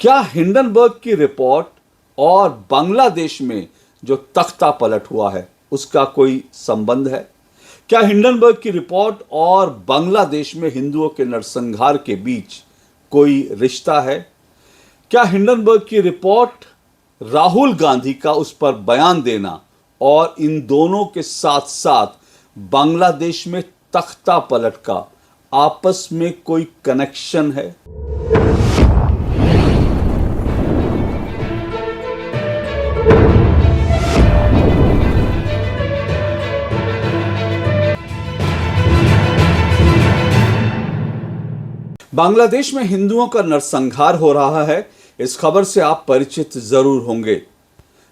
क्या हिंडनबर्ग की रिपोर्ट और बांग्लादेश में जो तख्ता पलट हुआ है उसका कोई संबंध है? क्या हिंडनबर्ग की रिपोर्ट और बांग्लादेश में हिंदुओं के नरसंहार के बीच कोई रिश्ता है? क्या हिंडनबर्ग की रिपोर्ट, राहुल गांधी का उस पर बयान देना और इन दोनों के साथ साथ बांग्लादेश में तख्ता पलट का आपस में कोई कनेक्शन है? बांग्लादेश में हिंदुओं का नरसंहार हो रहा है, इस खबर से आप परिचित जरूर होंगे।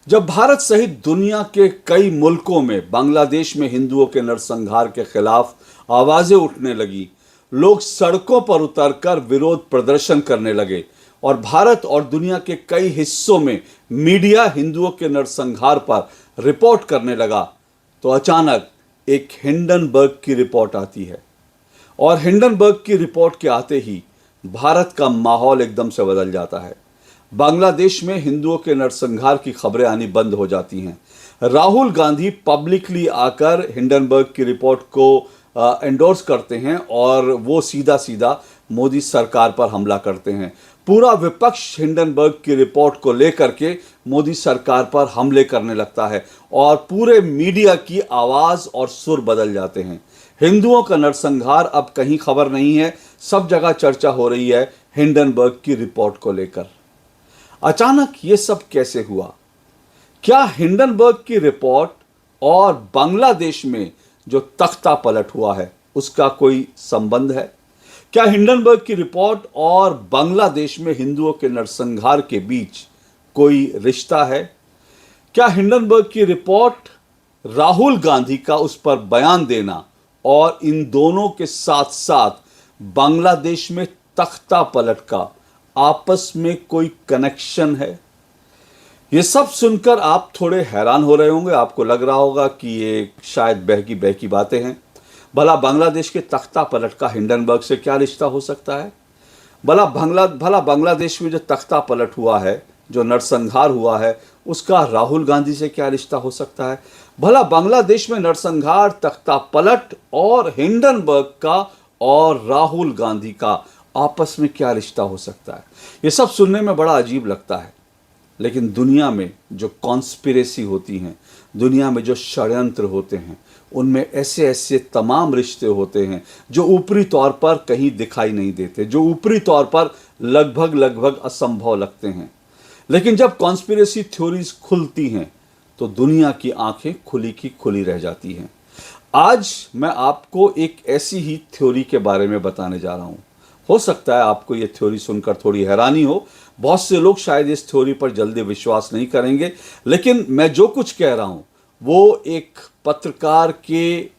जब भारत सहित दुनिया के कई मुल्कों में बांग्लादेश में हिंदुओं के नरसंहार के खिलाफ आवाजें उठने लगी, लोग सड़कों पर उतरकर विरोध प्रदर्शन करने लगे और भारत और दुनिया के कई हिस्सों में मीडिया हिंदुओं के नरसंहार पर रिपोर्ट करने लगा, तो अचानक एक हिंडनबर्ग की रिपोर्ट आती है। और हिंडनबर्ग की रिपोर्ट के आते ही भारत का माहौल एकदम से बदल जाता है। बांग्लादेश में हिंदुओं के नरसंहार की खबरें आनी बंद हो जाती हैं। राहुल गांधी पब्लिकली आकर हिंडनबर्ग की रिपोर्ट को एंडोर्स करते हैं और वो सीधा सीधा मोदी सरकार पर हमला करते हैं। पूरा विपक्ष हिंडनबर्ग की रिपोर्ट को लेकर के मोदी सरकार पर हमले करने लगता है और पूरे मीडिया की आवाज और सुर बदल जाते हैं। हिंदुओं का नरसंहार अब कहीं खबर नहीं है, सब जगह चर्चा हो रही है हिंडनबर्ग की रिपोर्ट को लेकर। अचानक ये सब कैसे हुआ? क्या हिंडनबर्ग की रिपोर्ट और बांग्लादेश में जो तख्ता पलट हुआ है उसका कोई संबंध है? क्या हिंडनबर्ग की रिपोर्ट और बांग्लादेश में हिंदुओं के नरसंहार के बीच कोई रिश्ता है? क्या हिंडनबर्ग की रिपोर्ट, राहुल गांधी का उस पर बयान देना और इन दोनों के साथ साथ बांग्लादेश में तख्ता पलट का आपस में कोई कनेक्शन है? ये सब सुनकर आप थोड़े हैरान हो रहे होंगे, आपको लग रहा होगा कि ये शायद बहकी बातें हैं। भला बांग्लादेश के तख्ता पलट का हिंडनबर्ग से क्या रिश्ता हो सकता है? भला बांग्लादेश में जो तख्ता पलट हुआ है, जो नरसंहार हुआ है, उसका राहुल गांधी से क्या रिश्ता हो सकता है? भला बांग्लादेश में नरसंहार, तख्ता पलट और हिंडनबर्ग का और राहुल गांधी का आपस में क्या रिश्ता हो सकता है? ये सब सुनने में बड़ा अजीब लगता है, लेकिन दुनिया में जो कॉन्स्पिरेसी होती हैं, दुनिया में जो षड्यंत्र होते हैं, उनमें ऐसे ऐसे तमाम रिश्ते होते हैं जो ऊपरी तौर पर कहीं दिखाई नहीं देते, जो ऊपरी तौर पर लगभग असंभव लगते हैं। लेकिन जब कॉन्स्पिरेसी थ्योरीज खुलती हैं तो दुनिया की आंखें खुली की खुली रह जाती हैं। आज मैं आपको एक ऐसी ही थ्योरी के बारे में बताने जा रहा हूं। हो सकता है आपको यह थ्योरी सुनकर थोड़ी हैरानी हो, बहुत से लोग शायद इस थ्योरी पर जल्दी विश्वास नहीं करेंगे, लेकिन मैं जो कुछ कह रहा हूं वो एक पत्रकार के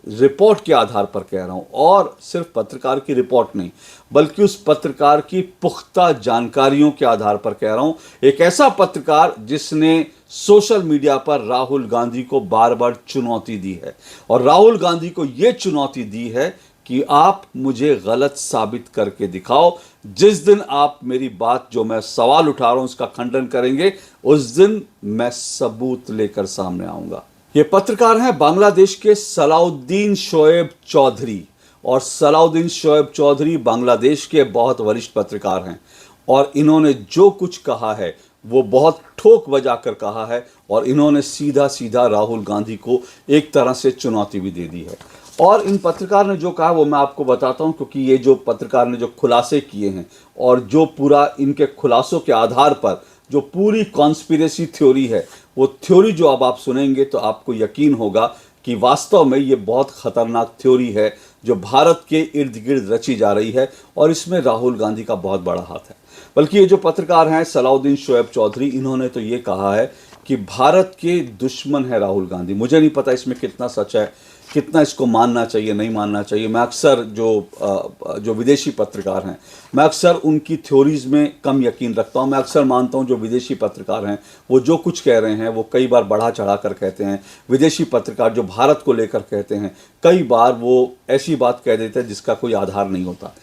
रिपोर्ट के आधार पर कह रहा हूं, और सिर्फ पत्रकार की रिपोर्ट नहीं बल्कि उस पत्रकार की पुख्ता जानकारियों के आधार पर कह रहा हूं। एक ऐसा पत्रकार जिसने सोशल मीडिया पर राहुल गांधी को बार बार चुनौती दी है और राहुल गांधी को यह चुनौती दी है कि आप मुझे गलत साबित करके दिखाओ। जिस दिन आप मेरी बात, जो मैं सवाल उठा रहा हूं, उसका खंडन करेंगे, उस दिन मैं सबूत लेकर सामने आऊंगा। ये पत्रकार हैं बांग्लादेश के सलाउद्दीन शोएब चौधरी, और सलाउद्दीन शोएब चौधरी बांग्लादेश के बहुत वरिष्ठ पत्रकार हैं और इन्होंने जो कुछ कहा है वो बहुत ठोक बजाकर कहा है और इन्होंने सीधा सीधा राहुल गांधी को एक तरह से चुनौती भी दे दी है। और इन पत्रकार ने जो कहा वो मैं आपको बताता हूं, क्योंकि ये जो पत्रकार ने जो खुलासे किए हैं और जो पूरा इनके खुलासों के आधार पर जो पूरी कॉन्स्पिरेसी थ्योरी है, वो थ्योरी जो अब आप सुनेंगे तो आपको यकीन होगा कि वास्तव में ये बहुत खतरनाक थ्योरी है जो भारत के इर्द गिर्द रची जा रही है और इसमें राहुल गांधी का बहुत बड़ा हाथ है। बल्कि ये जो पत्रकार हैं सलाउद्दीन शोएब चौधरी, इन्होंने तो ये कहा है कि भारत के दुश्मन है राहुल गांधी। मुझे नहीं पता इसमें कितना सच है, कितना इसको मानना चाहिए, नहीं मानना चाहिए। मैं अक्सर जो विदेशी पत्रकार हैं, मैं अक्सर उनकी थ्योरीज में कम यकीन रखता हूं। मैं अक्सर मानता हूं जो विदेशी पत्रकार हैं वो जो कुछ कह रहे हैं वो कई बार बढ़ा चढ़ा कर कहते हैं। विदेशी पत्रकार जो भारत को लेकर कहते हैं, कई बार वो ऐसी बात कह देते हैं जिसका कोई आधार नहीं होता।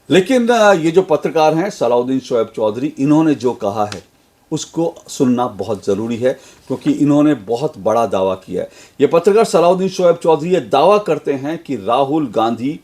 लेकिन ये जो पत्रकार हैं सलाउद्दीन शोएब चौधरी, इन्होंने जो कहा है उसको सुनना बहुत ज़रूरी है, क्योंकि इन्होंने बहुत बड़ा दावा किया है। ये पत्रकार सलाउद्दीन शोएब चौधरी ये दावा करते हैं कि राहुल गांधी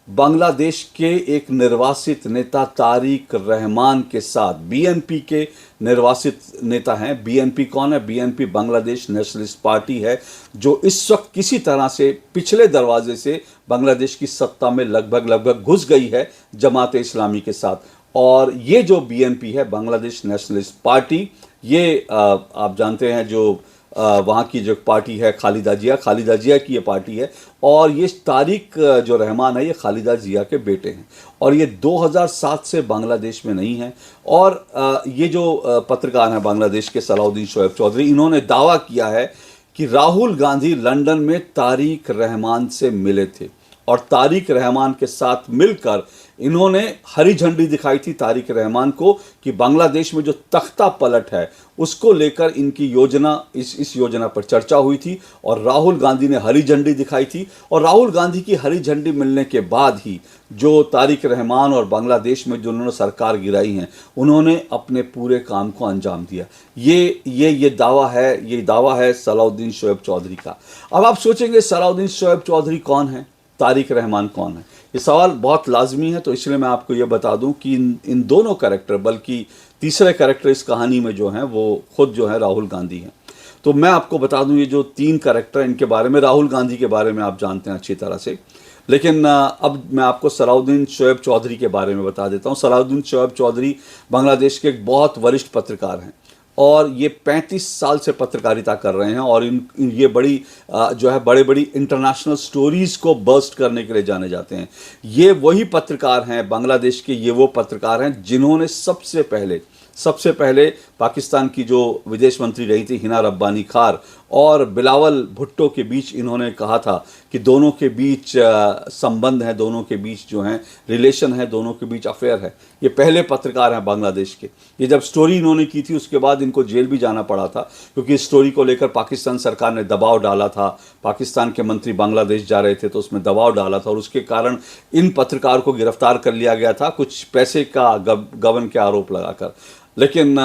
बांग्लादेश के एक निर्वासित नेता तारिक रहमान के साथ, बीएनपी के निर्वासित नेता हैं। बीएनपी कौन है? बीएनपी बांग्लादेश नेशनलिस्ट पार्टी है, जो इस वक्त किसी तरह से पिछले दरवाजे से बांग्लादेश की सत्ता में लगभग घुस गई है जमात इस्लामी के साथ। और ये जो बीएनपी है, बांग्लादेश नेशनलिस्ट पार्टी, ये आप जानते हैं जो वहाँ की जो पार्टी है खालिदा जिया की ये पार्टी है। और ये तारिक जो रहमान है ये खालिदा जिया के बेटे हैं, और ये 2007 से बांग्लादेश में नहीं है। और ये जो पत्रकार हैं बांग्लादेश के सलाउद्दीन शोएब चौधरी, इन्होंने दावा किया है कि राहुल गांधी लंदन में तारिक रहमान से मिले थे, और तारिक रहमान के साथ मिलकर इन्होंने हरी झंडी दिखाई थी तारिक रहमान को कि बांग्लादेश में जो तख्ता पलट है उसको लेकर इनकी योजना, इस योजना पर चर्चा हुई थी, और राहुल गांधी ने हरी झंडी दिखाई थी। और राहुल गांधी की हरी झंडी मिलने के बाद ही जो तारिक रहमान और बांग्लादेश में जो उन्होंने सरकार गिराई हैं, उन्होंने अपने पूरे काम को अंजाम दिया। ये दावा है सलाउद्दीन शोएब चौधरी का। अब आप सोचेंगे सलाउद्दीन शोएब चौधरी कौन है, तारिक रहमान कौन है? ये सवाल बहुत लाजमी है, तो इसलिए मैं आपको ये बता दूं कि इन दोनों कैरेक्टर, बल्कि तीसरे कैरेक्टर इस कहानी में जो हैं वो खुद जो है राहुल गांधी हैं। तो मैं आपको बता दूं ये जो तीन कैरेक्टर, इनके बारे में, राहुल गांधी के बारे में आप जानते हैं अच्छी तरह से, लेकिन अब मैं आपको सलाउद्दीन शोएब चौधरी के बारे में बता देता हूँ। सलाउद्दीन शोएब चौधरी बांग्लादेश के एक बहुत वरिष्ठ पत्रकार हैं, और ये 35 साल से पत्रकारिता कर रहे हैं, और ये बड़ी जो है बड़ी इंटरनेशनल स्टोरीज़ को बर्स्ट करने के लिए जाने जाते हैं। ये वही पत्रकार हैं बांग्लादेश के, ये वो पत्रकार हैं जिन्होंने सबसे पहले पाकिस्तान की जो विदेश मंत्री रही थी हिना रब्बानी खार और बिलावल भुट्टो के बीच इन्होंने कहा था कि दोनों के बीच संबंध है, दोनों के बीच जो है रिलेशन है, दोनों के बीच अफेयर है। ये पहले पत्रकार हैं बांग्लादेश के। ये जब स्टोरी इन्होंने की थी उसके बाद इनको जेल भी जाना पड़ा था, क्योंकि इस स्टोरी को लेकर पाकिस्तान सरकार ने दबाव डाला था। पाकिस्तान के मंत्री बांग्लादेश जा रहे थे तो उसमें दबाव डाला था, और उसके कारण इन पत्रकार को गिरफ्तार कर लिया गया था, कुछ पैसे का गबन के आरोप लगाकर। लेकिन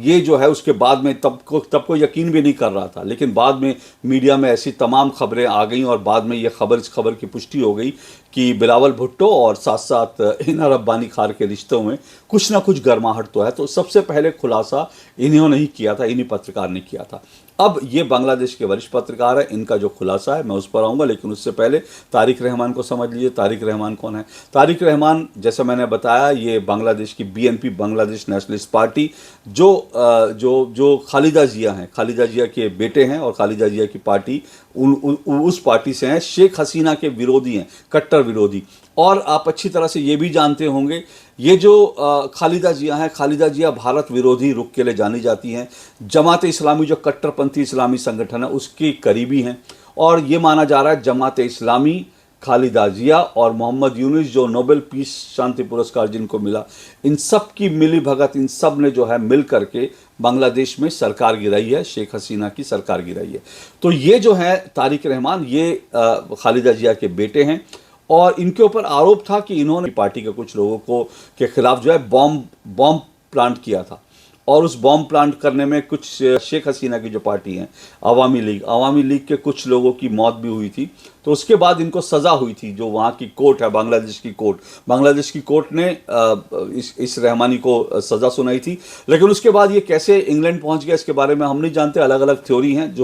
ये जो है उसके बाद में तब को यकीन भी नहीं कर रहा था, लेकिन बाद में मीडिया में ऐसी तमाम खबरें आ गईं, और बाद में ये इस खबर की पुष्टि हो गई कि बिलावल भुट्टो और साथ साथ हिना रब्बानी खार के रिश्तों में कुछ ना कुछ गर्माहट तो है। तो सबसे पहले खुलासा इन्होंने ही किया था, इन्हीं पत्रकार ने किया था। अब ये बांग्लादेश के वरिष्ठ पत्रकार है, इनका जो खुलासा है मैं उस पर आऊँगा, लेकिन उससे पहले तारिक रहमान को समझ लीजिए। तारिक रहमान कौन है? तारिक रहमान, जैसा मैंने बताया, ये बांग्लादेश की बीएनपी बांग्लादेश नेशनलिस्ट पार्टी जो खालिदा जिया हैं, खालिदा जिया के बेटे हैं, और खालिदा जिया की पार्टी उस पार्टी से हैं, शेख हसीना के विरोधी हैं, कट्टर विरोधी। और आप अच्छी तरह से ये भी जानते होंगे, ये जो खालिदा जिया हैं, खालिदा जिया भारत विरोधी रुख के लिए जानी जाती हैं। जमात इस्लामी जो कट्टरपंथी इस्लामी संगठन है उसकी करीबी हैं, और ये माना जा रहा है जमात इस्लामी, खालिदा जिया और मोहम्मद यूनुस जो नोबेल पीस शांति पुरस्कार जिनको मिला, इन सब की मिली भगत, इन सब ने जो है मिल करके बांग्लादेश में सरकार गिराई है, शेख हसीना की सरकार गिराई है। तो ये जो है तारिक रहमान, ये खालिदा जिया के बेटे हैं, और इनके ऊपर आरोप था कि इन्होंने पार्टी के कुछ लोगों के खिलाफ जो है बॉम्ब प्लांट किया था, और उस बॉम्ब प्लांट करने में कुछ शेख हसीना की जो पार्टी है अवामी लीग के कुछ लोगों की मौत भी हुई थी। तो उसके बाद इनको सज़ा हुई थी, जो वहाँ की कोर्ट है, बांग्लादेश की कोर्ट ने इस रहमानी को सज़ा सुनाई थी। लेकिन उसके बाद ये कैसे इंग्लैंड पहुँच गया इसके बारे में हम नहीं जानते। अलग अलग थ्योरी हैं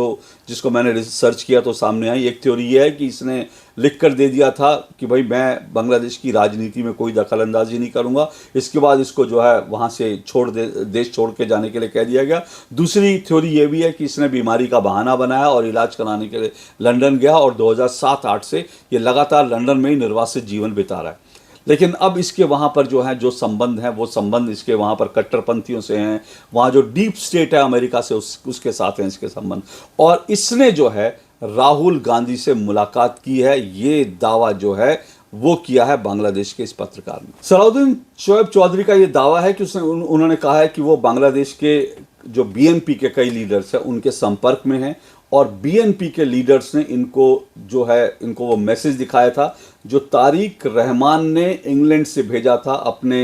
जिसको मैंने रिसर्च किया तो सामने आई। एक थ्योरी ये है कि इसने लिख कर दे दिया था कि भाई मैं बांग्लादेश की राजनीति में कोई दखल अंदाजी नहीं करूँगा। इसके बाद इसको जो है वहाँ से देश छोड़ के जाने के लिए कह दिया गया। दूसरी थ्योरी ये भी है कि इसने बीमारी का बहाना बनाया और इलाज कराने के लिए लंदन गया, और 2007-8 से ये लगातार लंदन में ही निर्वासित जीवन बिता रहा है। लेकिन अब इसके वहाँ पर जो है जो संबंध हैं, वो संबंध इसके वहाँ पर कट्टरपंथियों से हैं, वहाँ जो डीप स्टेट है अमेरिका से उसके साथ हैं इसके संबंध। और इसने जो है राहुल गांधी से मुलाकात की है, ये दावा जो है वो किया है बांग्लादेश के इस पत्रकार ने। सलाउद्दीन शोएब चौधरी का ये दावा है कि उन्होंने कहा है कि वो बांग्लादेश के जो बीएनपी के कई लीडर्स हैं उनके संपर्क में हैं, और बीएनपी के लीडर्स ने इनको जो है इनको वो मैसेज दिखाया था जो तारिक रहमान ने इंग्लैंड से भेजा था अपने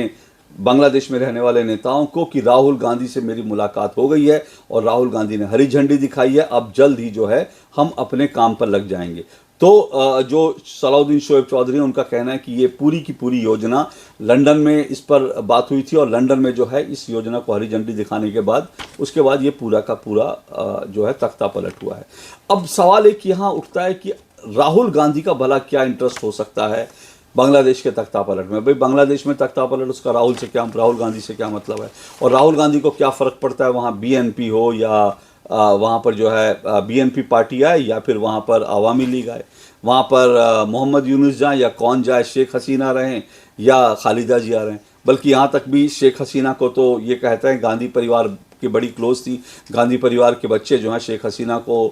बांग्लादेश में रहने वाले नेताओं को कि राहुल गांधी से मेरी मुलाकात हो गई है और राहुल गांधी ने हरी झंडी दिखाई है, अब जल्द ही जो है हम अपने काम पर लग जाएंगे। तो जो सलाउद्दीन शोएब चौधरी हैं उनका कहना है कि ये पूरी की पूरी योजना लंदन में इस पर बात हुई थी और लंदन में जो है इस योजना को हरी झंडी दिखाने के बाद उसके बाद ये पूरा का पूरा जो है तख्ता पलट हुआ है। अब सवाल एक यहाँ उठता है कि राहुल गांधी का भला क्या इंटरेस्ट हो सकता है बांग्लादेश के तख्ता पलट में। भाई बांग्लादेश में तख्ता पलट उसका राहुल गांधी से क्या मतलब है, और राहुल गांधी को क्या फ़र्क पड़ता है वहाँ बीएनपी हो या वहाँ पर जो है बीएनपी पार्टी आए या फिर वहाँ पर अवामी लीग आए, वहाँ पर मोहम्मद यूनुस जाए या कौन जाए, शेख हसीना रहें या खालिदा जिया रहें। बल्कि यहाँ तक भी शेख हसीना को तो ये कहते हैं गांधी परिवार की बड़ी क्लोज थी, गांधी परिवार के बच्चे जो हैं शेख हसीना को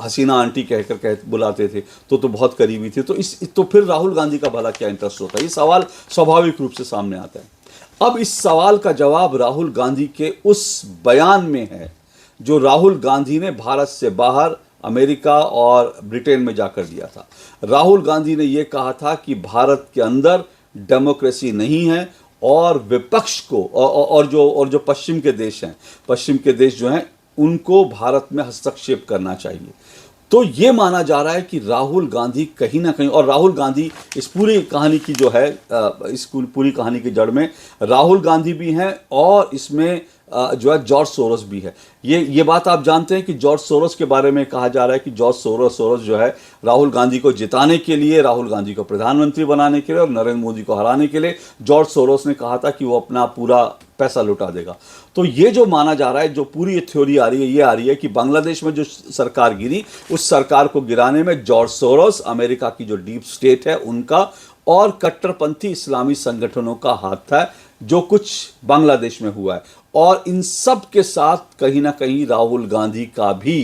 हसीना आंटी कह बुलाते थे, तो बहुत करीबी थे। तो फिर राहुल गांधी का भला क्या इंटरेस्ट होता है, ये सवाल स्वाभाविक रूप से सामने आता है। अब इस सवाल का जवाब राहुल गांधी के उस बयान में है जो राहुल गांधी ने भारत से बाहर अमेरिका और ब्रिटेन में जाकर दिया था। राहुल गांधी ने यह कहा था कि भारत के अंदर डेमोक्रेसी नहीं है और विपक्ष को और जो पश्चिम के देश जो हैं उनको भारत में हस्तक्षेप करना चाहिए। तो ये माना जा रहा है कि राहुल गांधी कहीं ना कहीं, और राहुल गांधी इस पूरी कहानी की जो है इस पूरी कहानी की जड़ में राहुल गांधी भी हैं और इसमें जो है जॉर्ज सोरोस भी है। ये बात आप जानते हैं कि जॉर्ज सोरोस के बारे में कहा जा रहा है कि जॉर्ज सोरोस जो है राहुल गांधी को जिताने के लिए, राहुल गांधी को प्रधानमंत्री बनाने के लिए और नरेंद्र मोदी को हराने के लिए जॉर्ज सोरोस ने कहा था कि वो अपना पूरा पैसा लुटा देगा। तो ये जो माना जा रहा है, जो पूरी थ्योरी आ रही है, ये आ रही है कि बांग्लादेश में जो सरकार गिरी उस सरकार को गिराने में जॉर्ज सोरोस, अमेरिका की जो डीप स्टेट है उनका और कट्टरपंथी इस्लामी संगठनों का हाथ था, जो कुछ बांग्लादेश में हुआ है। और इन सब के साथ कहीं ना कहीं राहुल गांधी का भी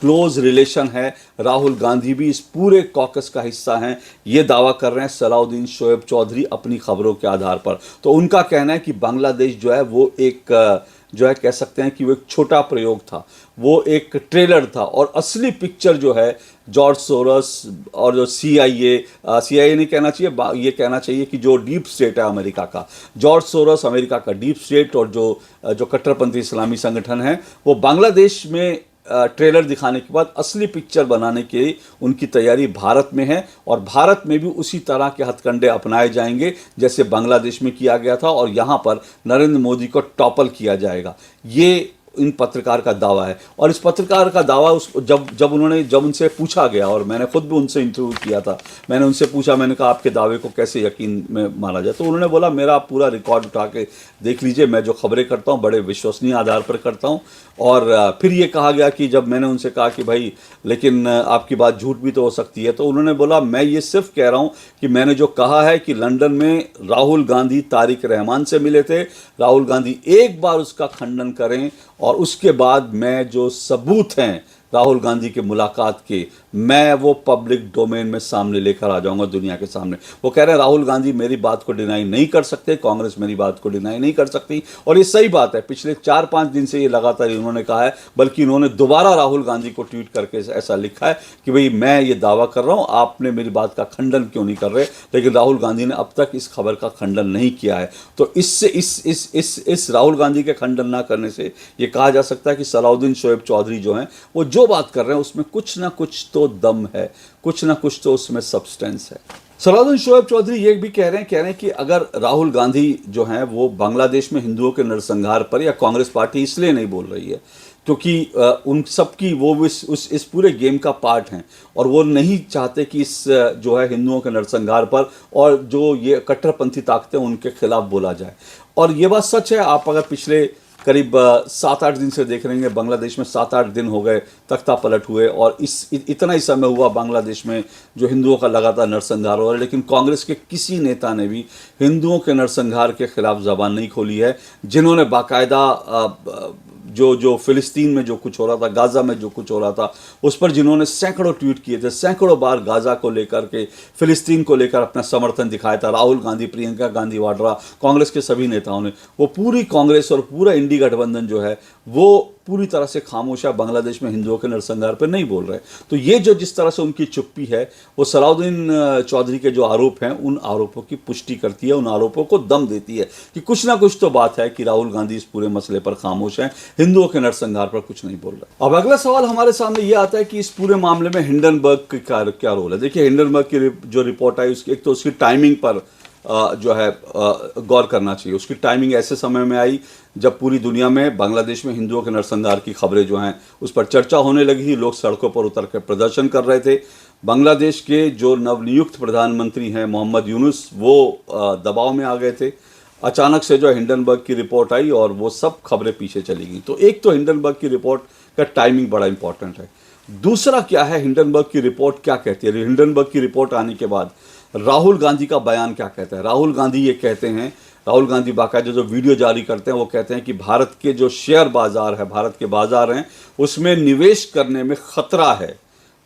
क्लोज रिलेशन है। राहुल गांधी भी इस पूरे कॉकस का हिस्सा हैं, ये दावा कर रहे हैं सलाउद्दीन शोएब चौधरी अपनी खबरों के आधार पर। तो उनका कहना है कि बांग्लादेश जो है वो एक जो है कह सकते हैं कि वो एक छोटा प्रयोग था, वो एक ट्रेलर था, और असली पिक्चर जो है जॉर्ज सोरोस और जो CIA नहीं कहना चाहिए, ये कहना चाहिए कि जो डीप स्टेट है अमेरिका का, जॉर्ज सोरोस अमेरिका का डीप स्टेट और जो कट्टरपंथी इस्लामी संगठन है वो बांग्लादेश में ट्रेलर दिखाने के बाद असली पिक्चर बनाने की उनकी तैयारी भारत में है। और भारत में भी उसी तरह के हथकंडे अपनाए जाएंगे जैसे बांग्लादेश में किया गया था, और यहाँ पर नरेंद्र मोदी को टॉपल किया जाएगा। ये इन पत्रकार का दावा है। और इस पत्रकार का दावा जब उनसे पूछा गया, और मैंने खुद भी उनसे इंटरव्यू किया था, मैंने उनसे पूछा, मैंने कहा आपके दावे को कैसे यकीन में माना जाए, तो उन्होंने बोला मेरा आप पूरा रिकॉर्ड उठा के देख लीजिए, मैं जो खबरें करता हूँ बड़े विश्वसनीय आधार पर करता हूँ। और फिर ये कहा गया कि जब मैंने उनसे कहा कि भाई लेकिन आपकी बात झूठ भी तो हो सकती है, तो उन्होंने बोला मैं ये सिर्फ कह रहा हूँ कि मैंने जो कहा है कि लंदन में राहुल गांधी तारिक रहमान से मिले थे, राहुल गांधी एक बार उसका खंडन करें और उसके बाद मैं जो सबूत हैं राहुल गांधी के मुलाकात के, मैं वो पब्लिक डोमेन में सामने लेकर आ जाऊंगा दुनिया के सामने। वो कह रहे हैं राहुल गांधी मेरी बात को डिनाई नहीं कर सकते, कांग्रेस मेरी बात को डिनाई नहीं कर सकती। और ये सही बात है, पिछले 4-5 दिन से ये लगातार उन्होंने कहा है, बल्कि उन्होंने दोबारा राहुल गांधी को ट्वीट करके ऐसा लिखा है कि भाई मैं ये दावा कर रहा हूँ, आपने मेरी बात का खंडन क्यों नहीं कर रहे। लेकिन राहुल गांधी ने अब तक इस खबर का खंडन नहीं किया है। तो इससे इस राहुल गांधी के खंडन ना करने से ये कहा जा सकता है कि सलाउद्दीन शोएब चौधरी जो हैं वो जो बात कर रहे हैं उसमें कुछ ना कुछ तो दम है, कुछ ना कुछ तो उसमें सब्सटेंस है। सलाउद्दीन शोएब चौधरी ये भी कह रहे हैं कि अगर राहुल गांधी जो हैं वो बांग्लादेश में हिंदुओं के नरसंहार पर, या कांग्रेस पार्टी इसलिए नहीं बोल रही है क्योंकि उन सबकी वो इस पूरे गेम का पार्ट हैं, और वो नहीं चाहते कि इस जो है हिंदुओं के नरसंहार पर और जो ये कट्टरपंथी ताकतें उनके खिलाफ बोला जाए। और ये बात सच है, आप अगर पिछले करीब 7-8 दिन से देख रहे हैं, बांग्लादेश में 7-8 दिन हो गए तख्ता पलट हुए, और इतना ही समय हुआ बांग्लादेश में जो हिंदुओं का लगातार नरसंहार हो रहा है, लेकिन कांग्रेस के किसी नेता ने भी हिंदुओं के नरसंहार के खिलाफ जबान नहीं खोली है। जिन्होंने बाकायदा जो फिलिस्तीन में जो कुछ हो रहा था, गाज़ा में जो कुछ हो रहा था, उस पर जिन्होंने सैकड़ों ट्वीट किए थे, सैकड़ों बार गाज़ा को लेकर के, फिलिस्तीन को लेकर अपना समर्थन दिखाया था, राहुल गांधी, प्रियंका गांधी वाड्रा, कांग्रेस के सभी नेताओं ने, वो पूरी कांग्रेस और पूरा इंडी गठबंधन जो है वो पूरी तरह से खामोश है, बांग्लादेश में हिंदुओं के नरसंहार पर नहीं बोल रहे। तो ये जो जिस तरह से उनकी चुप्पी है वो सलाउद्दीन चौधरी के जो आरोप हैं उन आरोपों की पुष्टि करती है, उन आरोपों को दम देती है कि कुछ ना कुछ तो बात है कि राहुल गांधी इस पूरे मसले पर खामोश हैं, हिंदुओं के नरसंहार पर कुछ नहीं बोल रहे। अब अगला सवाल हमारे सामने ये आता है कि इस पूरे मामले में हिंडनबर्ग का क्या रोल है। देखिए, हिंडनबर्ग की जो रिपोर्ट आई उसकी एक तो उसकी टाइमिंग पर जो है गौर करना चाहिए। उसकी टाइमिंग ऐसे समय में आई जब पूरी दुनिया में बांग्लादेश में हिंदुओं के नरसंहार की खबरें जो हैं उस पर चर्चा होने लगी थी, लोग सड़कों पर उतर कर प्रदर्शन कर रहे थे। बांग्लादेश के जो नवनियुक्त प्रधानमंत्री हैं मोहम्मद यूनुस, वो दबाव में आ गए थे। अचानक से जो हिंडनबर्ग की रिपोर्ट आई और वो सब खबरें पीछे चली गई। तो एक तो हिंडनबर्ग की रिपोर्ट का टाइमिंग बड़ा इंपॉर्टेंट है। दूसरा क्या है, हिंडनबर्ग की रिपोर्ट क्या कहती है। हिंडनबर्ग की रिपोर्ट आने के बाद राहुल गांधी का बयान क्या कहता है। राहुल गांधी ये कहते हैं, राहुल गांधी बाकायदा जो वीडियो जारी करते हैं वो कहते हैं कि भारत के जो शेयर बाजार है, भारत के बाजार हैं, उसमें निवेश करने में खतरा है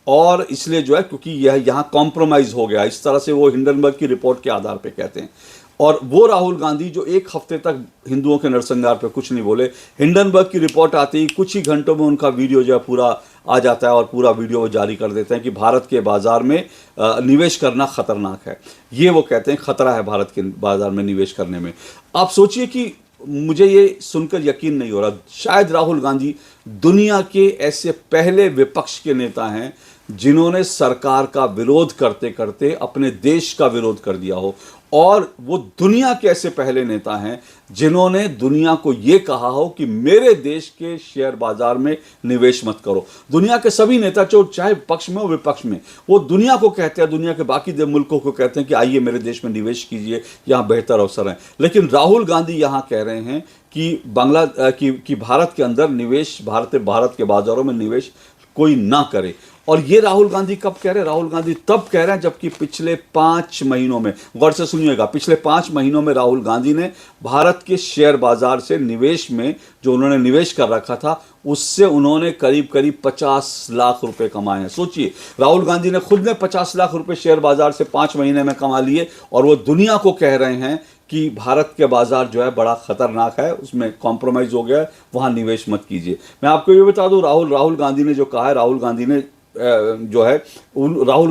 और इसलिए जो है क्योंकि यह यहाँ कॉम्प्रोमाइज हो गया। इस तरह से वो हिंडनबर्ग की रिपोर्ट के आधार पे कहते हैं। और वो राहुल गांधी जो एक हफ्ते तक हिंदुओं के नरसंहार पे कुछ नहीं बोले, हिंडनबर्ग की रिपोर्ट आते ही कुछ ही घंटों में उनका वीडियो जो है पूरा आ जाता है और पूरा वीडियो वो जारी कर देते हैं कि भारत के बाजार में निवेश करना खतरनाक है। ये वो कहते हैं खतरा है भारत के बाजार में निवेश करने में। आप सोचिए कि मुझे ये सुनकर यकीन नहीं हो रहा, शायद राहुल गांधी दुनिया के ऐसे पहले विपक्ष के नेता हैं जिन्होंने सरकार का विरोध करते करते अपने देश का विरोध कर दिया हो, और वो दुनिया के ऐसे पहले नेता हैं जिन्होंने दुनिया को ये कहा हो कि मेरे देश के शेयर बाजार में निवेश मत करो। दुनिया के सभी नेता, जो चाहे पक्ष में हो विपक्ष में, वो दुनिया को कहते हैं, दुनिया के बाकी मुल्कों को कहते हैं कि आइए मेरे देश में निवेश कीजिए, यहाँ बेहतर अवसर हैं। लेकिन राहुल गांधी यहाँ कह रहे हैं कि भारत के अंदर निवेश, भारत के बाजारों में निवेश कोई ना करे। और ये राहुल गांधी कब कह रहे हैं? राहुल गांधी तब कह रहे हैं जबकि पिछले 5 महीनों में, गौर से सुनिएगा, पिछले 5 महीनों में राहुल गांधी ने भारत के शेयर बाजार से निवेश में जो उन्होंने निवेश कर रखा था उससे उन्होंने करीब करीब 50 लाख रुपए कमाए हैं। सोचिए, राहुल गांधी ने खुद ने 50 लाख रुपए शेयर बाजार से 5 महीने में कमा लिए और वो दुनिया को कह रहे हैं कि भारत के बाजार जो है बड़ा खतरनाक है, उसमें कॉम्प्रोमाइज हो गया है, वहां निवेश मत कीजिए। मैं आपको ये बता दूं, राहुल गांधी ने जो कहा है, राहुल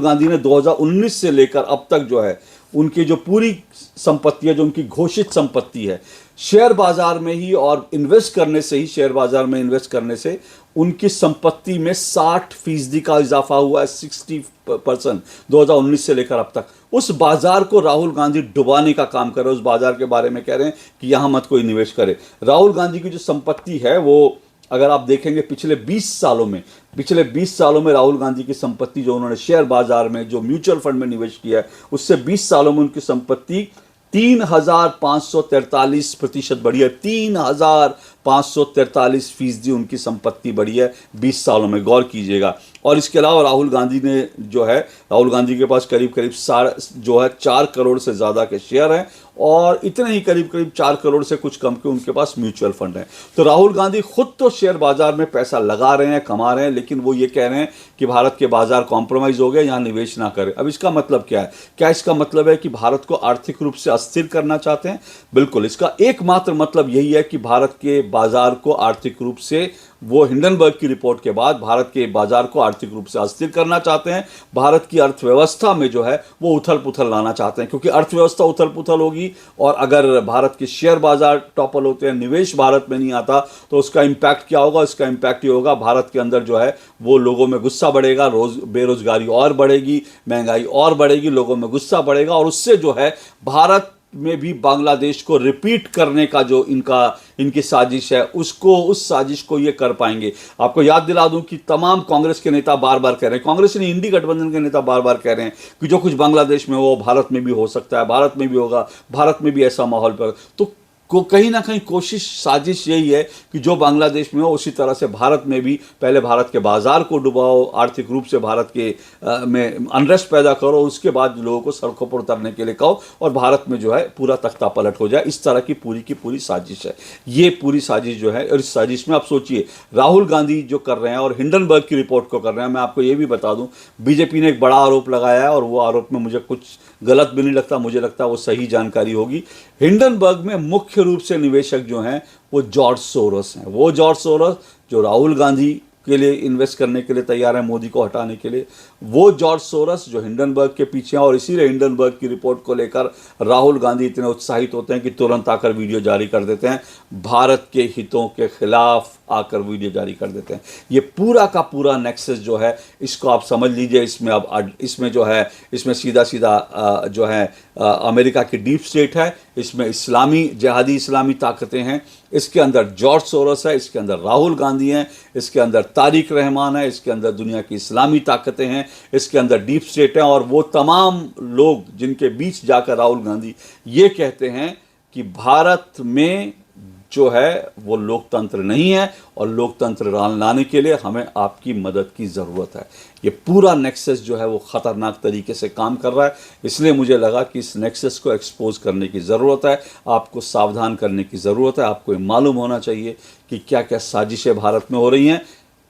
गांधी ने 2019 से लेकर अब तक जो है उनकी जो पूरी संपत्ति है, जो उनकी घोषित संपत्ति है, शेयर बाजार में ही और इन्वेस्ट करने से ही, शेयर बाजार में इन्वेस्ट करने से उनकी संपत्ति में 60% का इजाफा हुआ है, 60% 2019 से लेकर अब तक। उस बाजार को राहुल गांधी डुबाने का काम कर रहे हैं। उस बाजार के बारे में कह रहे हैं कि यहां मत कोई निवेश करे। राहुल गांधी की जो संपत्ति है वो अगर आप देखेंगे पिछले 20 सालों में राहुल गांधी की संपत्ति, जो उन्होंने शेयर बाजार में, जो म्यूचुअल फंड में निवेश किया है, उससे 20 सालों में उनकी संपत्ति 3543% बढ़ी है। 3543% उनकी संपत्ति बढ़ी है 20 सालों में, गौर कीजिएगा। और इसके अलावा राहुल गांधी के पास करीब करीब 4 करोड़ से ज़्यादा के शेयर हैं और इतने ही करीब 4 करोड़ से कुछ कम के उनके पास म्यूचुअल फंड हैं। तो राहुल गांधी खुद तो शेयर बाजार में पैसा लगा रहे हैं, कमा रहे हैं, लेकिन वो ये कह रहे हैं कि भारत के बाजार कॉम्प्रोमाइज हो गए, यहाँ निवेश ना करें। अब इसका मतलब क्या है? क्या इसका मतलब है कि भारत को आर्थिक रूप से अस्थिर करना चाहते हैं? बिल्कुल, इसका एकमात्र मतलब यही है कि भारत के बाजार को आर्थिक रूप से, वो हिंडनबर्ग की रिपोर्ट के बाद भारत के बाजार को आर्थिक रूप से अस्थिर करना चाहते हैं। भारत की अर्थव्यवस्था में जो है वो उथल पुथल लाना चाहते हैं, क्योंकि अर्थव्यवस्था उथल पुथल होगी और अगर भारत के शेयर बाजार टॉपल होते हैं, निवेश भारत में नहीं आता, तो उसका इम्पैक्ट क्या होगा? इसका इम्पैक्ट ये होगा, भारत के अंदर जो है वो लोगों में गुस्सा बढ़ेगा, बेरोजगारी और बढ़ेगी, महंगाई और बढ़ेगी, लोगों में गुस्सा बढ़ेगा और उससे जो है भारत में भी बांग्लादेश को रिपीट करने का जो इनकी साजिश है, उस साजिश को ये कर पाएंगे। आपको याद दिला दूं कि तमाम कांग्रेस के नेता बार बार कह रहे हैं, कांग्रेस ने इंडी गठबंधन के नेता बार बार कह रहे हैं कि जो कुछ बांग्लादेश में हो भारत में भी हो सकता है, भारत में भी होगा, भारत में भी ऐसा माहौल पर। तो कहीं ना कहीं साजिश यही है कि जो बांग्लादेश में हो उसी तरह से भारत में भी पहले भारत के बाजार को डुबाओ, आर्थिक रूप से भारत के में अनरेस्ट पैदा करो, उसके बाद लोगों को सड़कों पर उतरने के लिए कहो और भारत में जो है पूरा तख्ता पलट हो जाए। इस तरह की पूरी साजिश है। ये पूरी साजिश जो है, और इस साजिश में आप सोचिए राहुल गांधी जो कर रहे हैं और हिंडनबर्ग की रिपोर्ट को कर रहे हैं। मैं आपको ये भी बता दूं, बीजेपी ने एक बड़ा आरोप लगाया है और वो आरोप में मुझे कुछ गलत भी नहीं लगता, मुझे लगता है वो सही जानकारी होगी। हिंडनबर्ग में मुख्य रूप से निवेशक जो हैं वो जॉर्ज सोरोस हैं। वो जॉर्ज सोरोस जो राहुल गांधी के लिए इन्वेस्ट करने के लिए तैयार है, मोदी को हटाने के लिए, वो जॉर्ज सोरस जो हिंडनबर्ग के पीछे हैं, और इसीलिए हिंडनबर्ग की रिपोर्ट को लेकर राहुल गांधी इतने उत्साहित होते हैं कि तुरंत आकर वीडियो जारी कर देते हैं, भारत के हितों के खिलाफ आकर वीडियो जारी कर देते हैं। ये पूरा का पूरा नेक्सस जो है, इसको आप समझ लीजिए, इसमें जो है, इसमें सीधा सीधा जो है अमेरिका की डीप स्टेट है, इसमें इस्लामी जिहादी इस्लामी ताकतें हैं, इसके अंदर जॉर्ज सोरस है, इसके अंदर राहुल गांधी हैं, इसके अंदर तारिक रहमान है, इसके अंदर दुनिया की इस्लामी ताकतें हैं, इसके अंदर डीप स्टेट है, और वो तमाम लोग जिनके बीच जाकर राहुल गांधी ये कहते हैं कि भारत में जो है वो लोकतंत्र नहीं है, और लोकतंत्र लाने के लिए हमें आपकी मदद की ज़रूरत है। ये पूरा नेक्सस जो है वो ख़तरनाक तरीके से काम कर रहा है, इसलिए मुझे लगा कि इस नेक्सस को एक्सपोज करने की ज़रूरत है, आपको सावधान करने की ज़रूरत है, आपको ये मालूम होना चाहिए कि क्या क्या साजिशें भारत में हो रही हैं।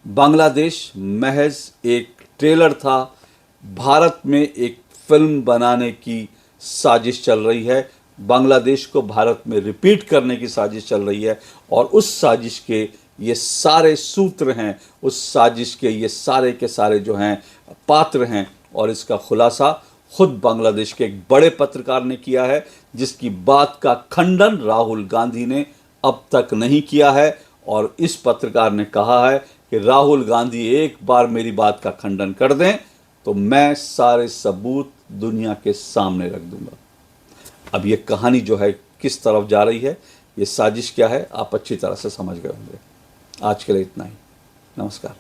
बांग्लादेश महज एक ट्रेलर था, भारत में एक फिल्म बनाने की साजिश चल रही है, बांग्लादेश को भारत में रिपीट करने की साजिश चल रही है, और उस साजिश के ये सारे सूत्र हैं, उस साजिश के ये सारे के सारे जो हैं पात्र हैं, और इसका खुलासा खुद बांग्लादेश के एक बड़े पत्रकार ने किया है, जिसकी बात का खंडन राहुल गांधी ने अब तक नहीं किया है। और इस पत्रकार ने कहा है कि राहुल गांधी एक बार मेरी बात का खंडन कर दें तो मैं सारे सबूत दुनिया के सामने रख दूंगा। अब ये कहानी जो है किस तरफ जा रही है, ये साजिश क्या है, आप अच्छी तरह से समझ गए होंगे। आज के लिए इतना ही, नमस्कार।